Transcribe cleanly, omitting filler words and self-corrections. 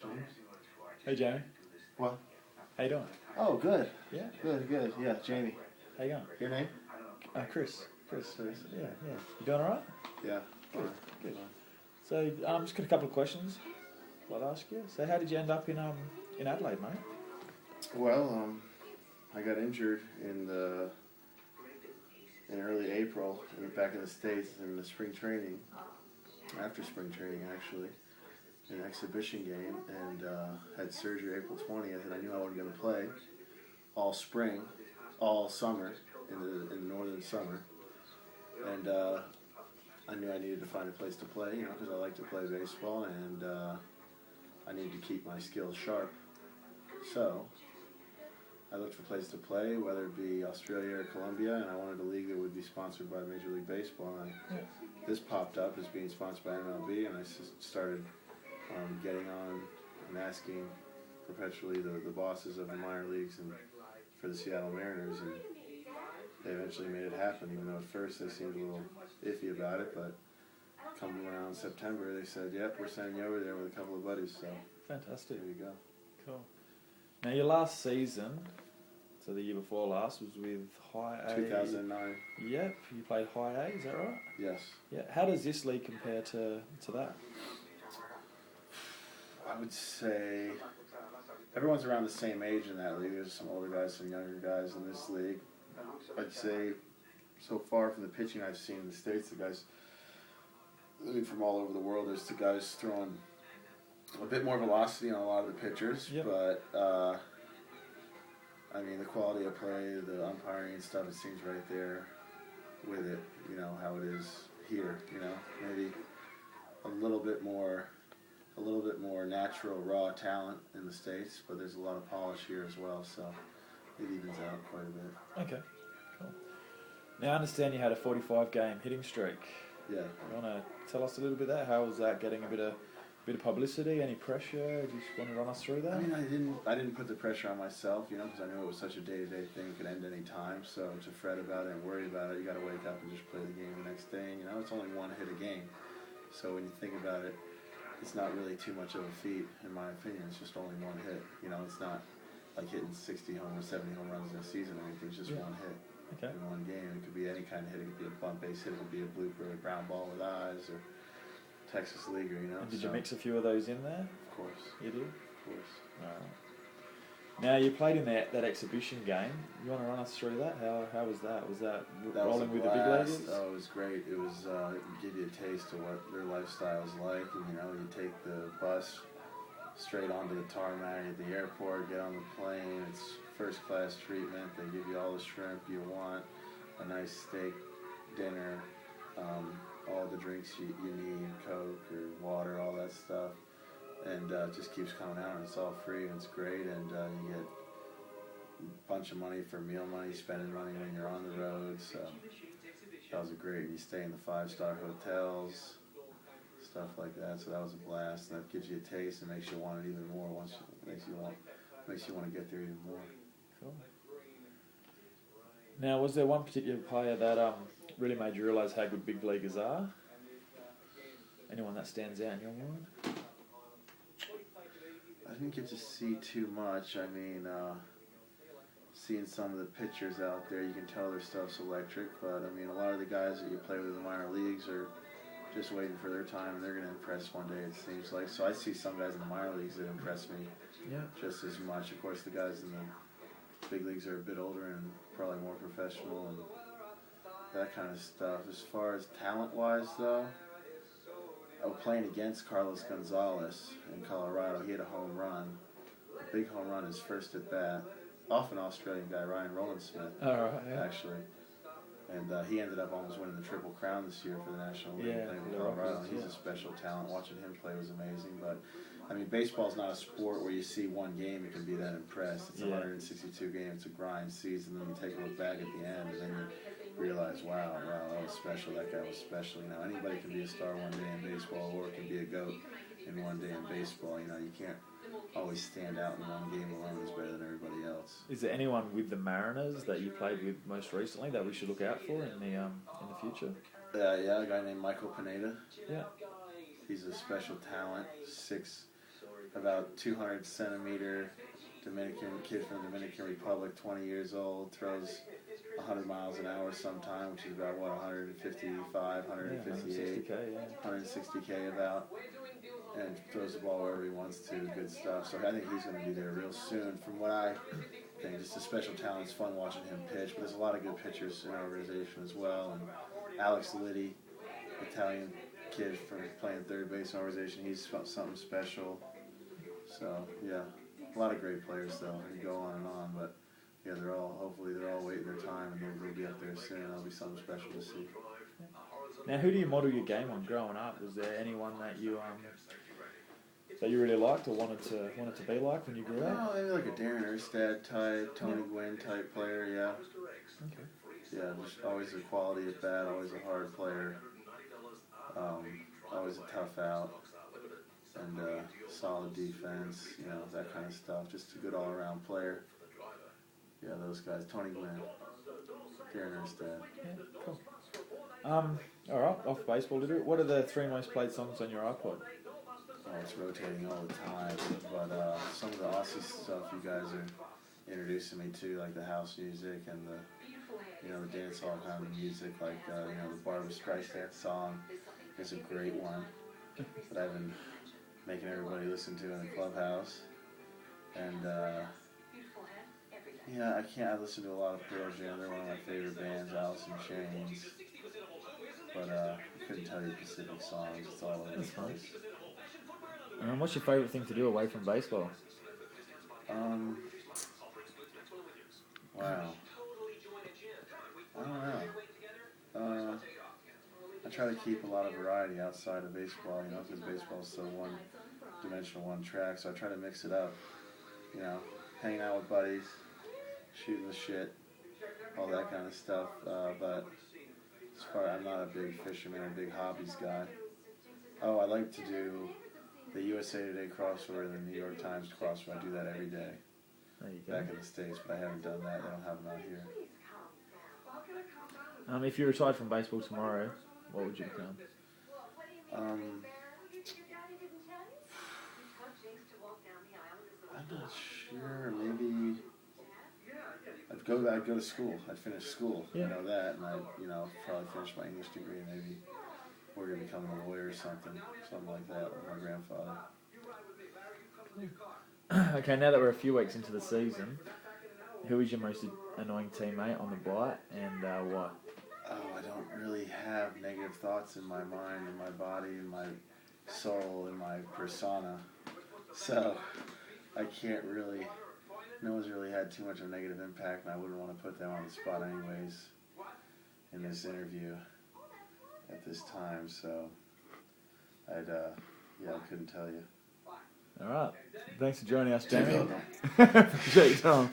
James? Hey, Jamie. What? How you doing? Oh, good. Yeah. Good. Yeah, Jamie. How you going? Your name? Chris. Chris. Yeah. You doing all right? Yeah. Good. So, just got a couple of questions I'd ask you. So, how did you end up in Adelaide, mate? Well, I got injured in early April back in the States in the spring training, after spring training actually, in an exhibition game, and had surgery April 20th, and I knew I wasn't going to play all spring, all summer, in the northern summer, and I knew I needed to find a place to play, because I like to play baseball, and I needed to keep my skills sharp. So I looked for places to play, whether it be Australia or Colombia, and I wanted a league that would be sponsored by Major League Baseball. And this popped up as being sponsored by MLB, and I started getting on and asking perpetually the bosses of the minor leagues and for the Seattle Mariners, and they eventually made it happen, even though at first they seemed a little iffy about it, but coming around September, they said, yep, we're sending you over there with a couple of buddies, so fantastic. There you go. Cool. Now, your last season, so the year before last, was with High A. 2009. Yep, you played High A, is that right? Yes. Yeah. How does this league compare to that? I would say everyone's around the same age in that league. There's some older guys, some younger guys in this league. I'd say so far from the pitching I've seen in the States, the guys from all over the world, there's the guys throwing a bit more velocity on a lot of the pitchers, yep. But I mean, the quality of play, the umpiring and stuff, it seems right there with it, how it is here, maybe a little bit more natural, raw talent in the States, but there's a lot of polish here as well, so it evens out quite a bit. Okay, cool. Now, I understand you had a 45-game hitting streak. Yeah. You want to tell us a little bit of that? How was that getting a bit of publicity? Any pressure? Do you just want to run us through that? I mean, I didn't put the pressure on myself, because I knew it was such a day-to-day thing. It could end any time. So to fret about it and worry about it, you got to wake up and just play the game the next day. And, it's only one hit a game. So when you think about it, it's not really too much of a feat, in my opinion. It's just only one hit. It's not like hitting 60 home or 70 home runs in a season or anything. It's just one hit in one game. It could be any kind of hit. It could be a bunt base hit. It could be a blooper, a ground ball with eyes, or Texas leaguer, And did you mix a few of those in there? Of course. You did? Of course. Alright. Now, you played in that exhibition game. You want to run us through that? How was that? Was that rolling with the big leaguers? Oh, it was great. It was give you a taste of what their lifestyle's like. And, you take the bus straight onto the tarmac at the airport, get on the plane. It's first-class treatment. They give you all the shrimp you want, a nice steak dinner, all the drinks you need, Coke or water, all that stuff, and it just keeps coming out, and it's all free, and it's great, and you get a bunch of money for meal money, spending money when you're on the road, so that was great, and you stay in the 5-star hotels, stuff like that, so that was a blast, and that gives you a taste and makes you want it even more, makes you want to get there even more. Cool. Now, was there one particular player that really made you realise how good big leaguers are? Anyone that stands out in your mind? I didn't get to see too much. I mean, seeing some of the pitchers out there, you can tell their stuff's electric, but I mean, a lot of the guys that you play with in the minor leagues are just waiting for their time, and they're going to impress one day, it seems like. So I see some guys in the minor leagues that impress me just as much. Of course, the guys in the big leagues are a bit older and probably more professional and that kind of stuff. As far as talent-wise, though, I was playing against Carlos Gonzalez in Colorado. He had a home run, a big home run, his first at bat, off an Australian guy, Ryan Rowland-Smith, actually. And he ended up almost winning the Triple Crown this year for the National League, playing with Colorado. He's a special talent. Watching him play was amazing. But I mean, baseball's not a sport where you see one game and can be that impressed. It's 162 games. It's a grind season. Then you take a look back at the end, and then you realize, wow, that was special. That guy was special. Anybody can be a star one day in baseball, or it can be a GOAT in one day in baseball. You can't always stand out in one game alone as better than everybody else. Is there anyone with the Mariners that you played with most recently that we should look out for in the future? Yeah, a guy named Michael Pineda. Yeah. He's a special talent, about 200 centimeter Dominican kid from the Dominican Republic, 20 years old, throws 100 miles an hour sometime, which is about, 155, 158, 160K about, and throws the ball wherever he wants to. Good stuff. So I think he's going to be there real soon. From what I think, just a special talent. It's fun watching him pitch, but there's a lot of good pitchers in our organization as well. And Alex Liddy, Italian kid from playing third base in our organization, he's something special. So, yeah, a lot of great players, though. You go on, but yeah, hopefully they're all waiting their time, and they'll be up there soon. That'll be something special to see. Now, who do you model your game on growing up? Was there anyone that you really liked or wanted to be like when you grew up? Maybe like a Darren Erstad type, Tony Gwynn type player, yeah. Okay. Yeah, just always a quality at bat, always a hard player, always a tough out, and solid defense, that kind of stuff. Just a good all-around player. Yeah, those guys. Tony Gwynn, Darren Erstad. Yeah, cool. All right, off baseball. What are the 3 most played songs on your iPod? Oh, it's rotating all the time, but some of the Aussie stuff you guys are introducing me to, like the house music and the dance hall kind of music, like the Barbra Streisand song is a great one that I've been making everybody listen to in the clubhouse. And I listen to a lot of Pearl Jam. They're one of my favorite bands, Alice in Chains. But I couldn't tell you specific songs. It's all over the place. What's your favorite thing to do away from baseball? Wow. I don't know. I try to keep a lot of variety outside of baseball, because baseball is so one-dimensional, one track. So I try to mix it up, hanging out with buddies, shooting the shit, all that kind of stuff. But as far, I'm not a big fisherman or big hobbies guy. Oh, I like to do the USA Today crossword and the New York Times crossword. I do that every day. There you go. Back in the States, but I haven't done that. I don't have them out here. If you retired from baseball tomorrow, what would you become? I'm not sure. Maybe I'd go to school. I'd finish school. Yeah. I know that, and I'd probably finish my English degree. Maybe we're gonna become a lawyer or something like that, like my grandfather. Okay, now that we're a few weeks into the season, who is your most annoying teammate on the bite, and why? Oh, I don't really have negative thoughts in my mind, in my body, in my soul, in my persona. So I can't really. No one's really had too much of a negative impact, and I wouldn't want to put them on the spot anyways in this interview at this time. So I couldn't tell you. All right. Thanks for joining us, Jamie. Appreciate your time.